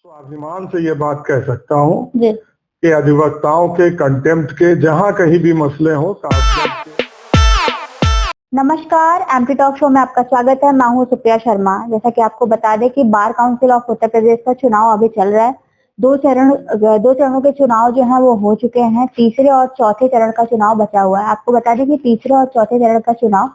स्वाभिमान से ये बात कह सकता हूँ जी। कि अधिवक्ताओं के कंटेम्प्ट के जहाँ कहीं भी मसले हो नमस्कार, एमपी टॉक शो में आपका स्वागत है। मैं हूँ सुप्रिया शर्मा। जैसा कि आपको बता दें कि bar council of Uttar Pradesh का चुनाव अभी चल रहा है। दो चरणों के चुनाव जो है वो हो चुके हैं। तीसरे और चौथे चरण का चुनाव बचा हुआ है। आपको बता दें कि तीसरे और चौथे चरण का चुनाव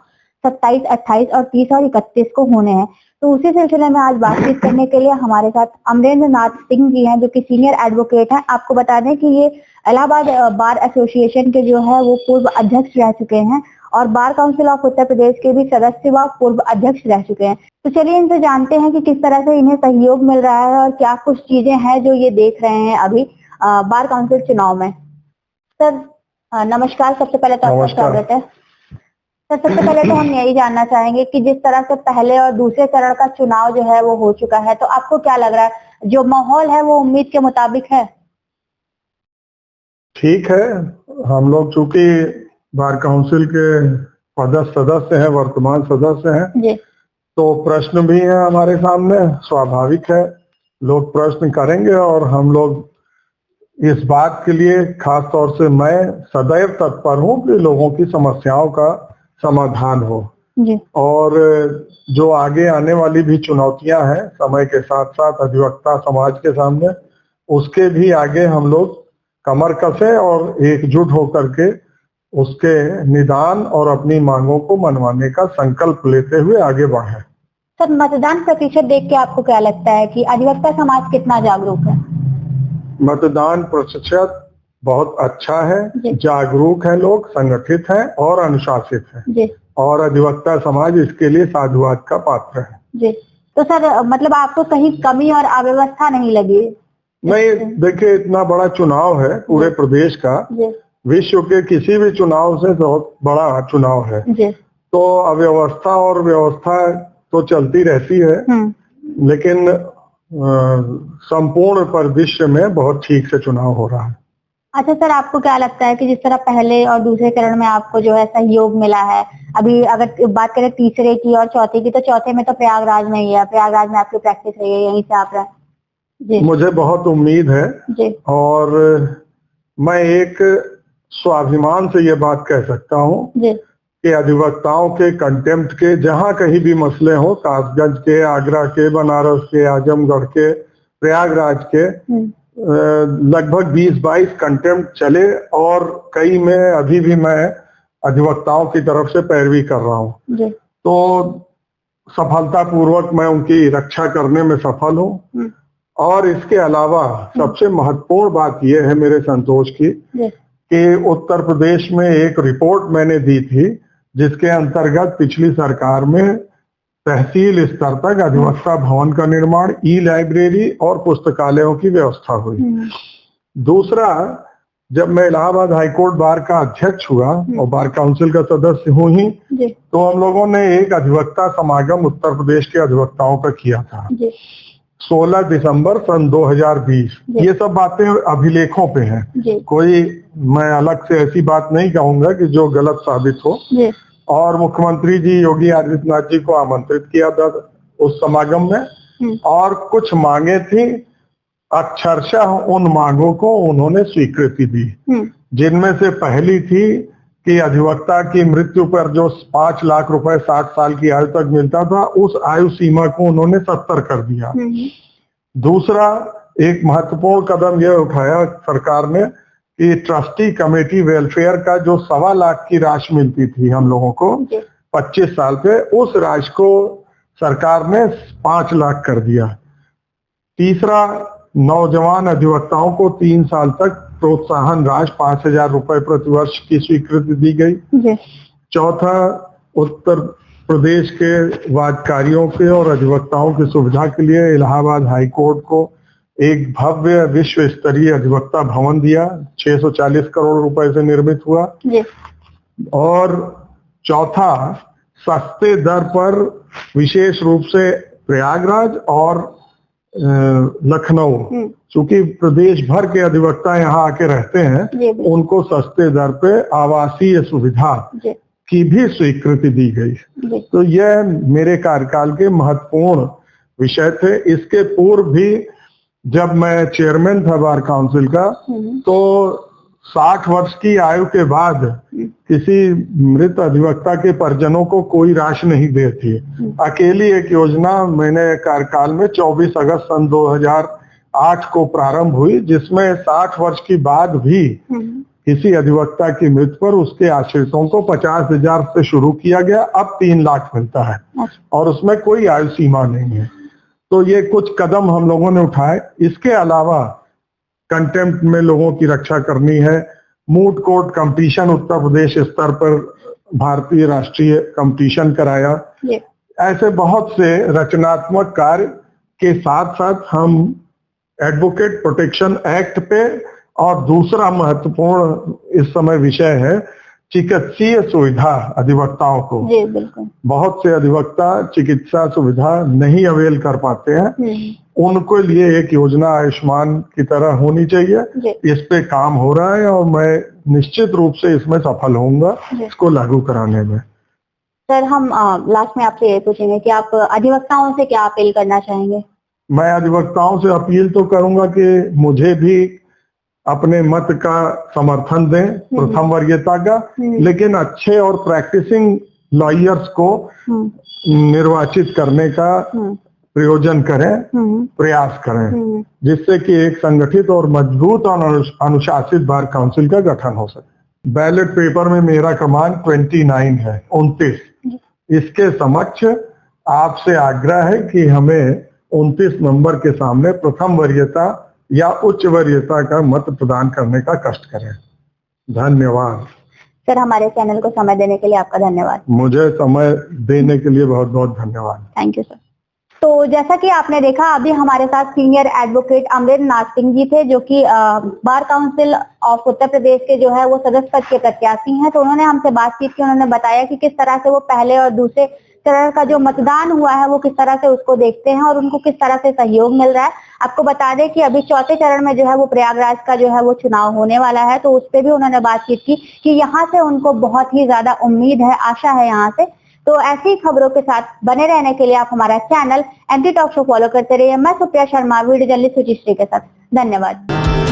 27, 28 और 30 और 31 को होने हैं। तो उसी सिलसिले में आज बातचीत करने के लिए हमारे साथ अमरेंद्र नाथ सिंह जी हैं, जो कि सीनियर एडवोकेट हैं। आपको बता दें कि ये इलाहाबाद बार एसोसिएशन के जो है वो पूर्व अध्यक्ष रह चुके हैं और bar council of Uttar Pradesh के भी सदस्य व पूर्व अध्यक्ष रह चुके हैं। तो चलिए इनसे जानते हैं कि किस तरह से इन्हें सहयोग मिल रहा है और क्या कुछ चीजें हैं जो ये देख रहे हैं अभी बार काउंसिल चुनाव में। सर नमस्कार, सबसे पहले तो आपका स्वागत है। सर सबसे पहले तो हम यही जानना चाहेंगे कि जिस तरह से पहले और दूसरे चरण का चुनाव जो है वो हो चुका है, तो आपको क्या लग रहा है, जो माहौल है वो उम्मीद के मुताबिक है? ठीक है। हम लोग चूंकि बार काउंसिल के सदस्य हैं, वर्तमान सदस्य हैं जी। तो प्रश्न भी है हमारे सामने। स्वाभाविक है, लोग प्रश्न करेंगे और हम लोग इस बात के लिए खास तौर से मैं सदैव तत्पर हूँ कि लोगों की समस्याओं का समाधान हो। जी। और जो आगे आने वाली भी चुनौतियां हैं समय के साथ साथ अधिवक्ता समाज के सामने, उसके भी आगे हम लोग कमर कसे और एकजुट होकर के उसके निदान और अपनी मांगों को मनवाने का संकल्प लेते हुए आगे बढ़े। सर मतदान प्रतिशत देख के आपको क्या लगता है कि अधिवक्ता समाज कितना जागरूक है? मतदान प्रतिशत बहुत अच्छा है, जी। जागरूक है, लोग संगठित हैं और अनुशासित हैं। जी। और अधिवक्ता समाज इसके लिए साधुवाद का पात्र है। जी। तो सर मतलब आपको कहीं कमी और अव्यवस्था नहीं लगी? नहीं, देखिए इतना बड़ा चुनाव है पूरे प्रदेश का, विश्व के किसी भी चुनाव से बहुत बड़ा चुनाव है। जी। तो अव्यवस्था और व्यवस्था तो चलती रहती है, लेकिन संपूर्ण परिदृश्य में बहुत ठीक से चुनाव हो रहा है। अच्छा सर, आपको क्या लगता है कि जिस तरह पहले और दूसरे चरण में आपको जो है सहयोग मिला है, अभी अगर बात करें तीसरे की और चौथे की, तो चौथे में तो प्रयागराज में ही है, प्रयागराज में आपकी प्रैक्टिस रही है, यहीं से आप रहे? जी। मुझे बहुत उम्मीद है जी। और मैं एक स्वाभिमान से ये बात कह सकता हूँ कि अधिवक्ताओं के कंटेम्प्ट के जहाँ कहीं भी मसले हो, कासगंज के, आगरा के, बनारस के, आजमगढ़ के, प्रयागराज के, लगभग 20-22 कंटेम्प्ट चले और कई में अभी भी मैं अधिवक्ताओं की तरफ से पैरवी कर रहा हूँ। तो सफलतापूर्वक मैं उनकी रक्षा करने में सफल हूँ। और इसके अलावा सबसे महत्वपूर्ण बात यह है मेरे संतोष की कि उत्तर प्रदेश में एक रिपोर्ट मैंने दी थी जिसके अंतर्गत पिछली सरकार में तहसील स्तर तक अधिवक्ता भवन का निर्माण, ई लाइब्रेरी और पुस्तकालयों की व्यवस्था हुई। दूसरा, जब मैं इलाहाबाद हाईकोर्ट बार का अध्यक्ष हुआ और बार काउंसिल का सदस्य हूँ ही, तो हम लोगों ने एक अधिवक्ता समागम उत्तर प्रदेश के अधिवक्ताओं का किया था 16 दिसंबर सन 2020। ये सब बातें अभिलेखों पे हैं, कोई मैं अलग से ऐसी बात नहीं कहूंगा कि जो गलत साबित हो। और मुख्यमंत्री जी योगी आदित्यनाथ जी को आमंत्रित किया था उस समागम में, और कुछ मांगे थी, अक्षरशः उन मांगों को उन्होंने स्वीकृति दी, जिनमें से पहली थी कि अधिवक्ता की मृत्यु पर जो 5 लाख रुपए 60 साल की आयु तक मिलता था, उस आयु सीमा को उन्होंने 70 कर दिया। दूसरा, एक महत्वपूर्ण कदम यह उठाया सरकार ने कि ट्रस्टी कमेटी वेलफेयर का जो 1.25 लाख की राशि मिलती थी हम लोगों को 25 साल पे, उस राशि को सरकार ने 5 लाख कर दिया। तीसरा, नौजवान अधिवक्ताओं को 3 साल तक प्रोत्साहन राशि 5,000 रुपए प्रति वर्ष की स्वीकृति दी गई। चौथा, उत्तर प्रदेश के वादकारियों के और अधिवक्ताओं की सुविधा के लिए इलाहाबाद हाईकोर्ट को एक भव्य विश्व स्तरीय अधिवक्ता भवन दिया, 640 करोड़ रुपए से निर्मित हुआ। और चौथा, सस्ते दर पर विशेष रूप से प्रयागराज और लखनऊ, चूंकि प्रदेश भर के अधिवक्ता यहाँ आके रहते हैं, उनको सस्ते दर पे आवासीय सुविधा की भी स्वीकृति दी गई। तो यह मेरे कार्यकाल के महत्वपूर्ण विषय थे। इसके पूर्व भी जब मैं चेयरमैन था बार काउंसिल का, तो 60 वर्ष की आयु के बाद किसी मृत अधिवक्ता के परिजनों को कोई राशि नहीं दी थी। अकेली एक योजना मैंने कार्यकाल में 24 अगस्त सन 2008 को प्रारंभ हुई, जिसमें 60 वर्ष की बाद भी किसी अधिवक्ता की मृत्यु पर उसके आश्रितों को 50,000 से शुरू किया गया, अब 3 लाख मिलता है और उसमें कोई आयु सीमा नहीं है। तो ये कुछ कदम हम लोगों ने उठाए। इसके अलावा कंटेम्प्ट में लोगों की रक्षा करनी है, moot court competition Uttar Pradesh स्तर पर भारतीय राष्ट्रीय कंपटीशन कराया। ऐसे बहुत से रचनात्मक कार्य के साथ साथ हम एडवोकेट प्रोटेक्शन एक्ट पे, और दूसरा महत्वपूर्ण इस समय विषय है चिकित्सीय सुविधा अधिवक्ताओं को। जी बिल्कुल। बहुत से अधिवक्ता चिकित्सा सुविधा नहीं अवेल कर पाते हैं, उनको लिए एक योजना आयुष्मान की तरह होनी चाहिए। इस पे काम हो रहा है और मैं निश्चित रूप से इसमें सफल होऊंगा इसको लागू कराने में। सर, हम लास्ट में आपसे ये पूछेंगे कि आप अधिवक्ताओं से क्या अपील करना चाहेंगे? मैं अधिवक्ताओं से अपील तो करूंगा कि मुझे भी अपने मत का समर्थन दें, प्रथम वरीयता का, लेकिन अच्छे और प्रैक्टिसिंग लॉयर्स को निर्वाचित करने का प्रयोजन करें, प्रयास करें, जिससे कि एक संगठित और मजबूत और अनुशासित बार काउंसिल का गठन हो सके। बैलेट पेपर में मेरा क्रमांक 29 है, 29। इसके समक्ष आपसे आग्रह है कि हमें 29 नंबर के सामने प्रथम वरीयता या उच्च वरीयता का मत प्रदान करने का कष्ट करें। धन्यवाद। सर, हमारे चैनल को समय देने के लिए आपका धन्यवाद। मुझे समय देने के लिए बहुत बहुत धन्यवाद। Thank you sir. तो जैसा कि आपने देखा, अभी हमारे साथ सीनियर एडवोकेट अमरेंद्रनाथ सिंह जी थे, जो कि bar council of Uttar Pradesh के जो है वो सदस्य पद के प्रत्याशी हैं। तो उन्होंने हमसे बातचीत की, उन्होंने बताया कि किस तरह से वो पहले और दूसरे चरण का जो मतदान हुआ है वो किस तरह से उसको देखते हैं और उनको किस तरह से सहयोग मिल रहा है। आपको बता दें कि अभी चौथे चरण में जो है वो प्रयागराज का जो है वो चुनाव होने वाला है, तो उस पर भी उन्होंने बातचीत की कि यहाँ से उनको बहुत ही ज्यादा उम्मीद है, आशा है यहाँ से। तो ऐसी खबरों के साथ बने रहने के लिए आप हमारा channel MT talk show follow करते रहिए। मैं सुप्रिया शर्मा, वीडियो जर्नलिस्ट सुचिश्री के साथ। धन्यवाद।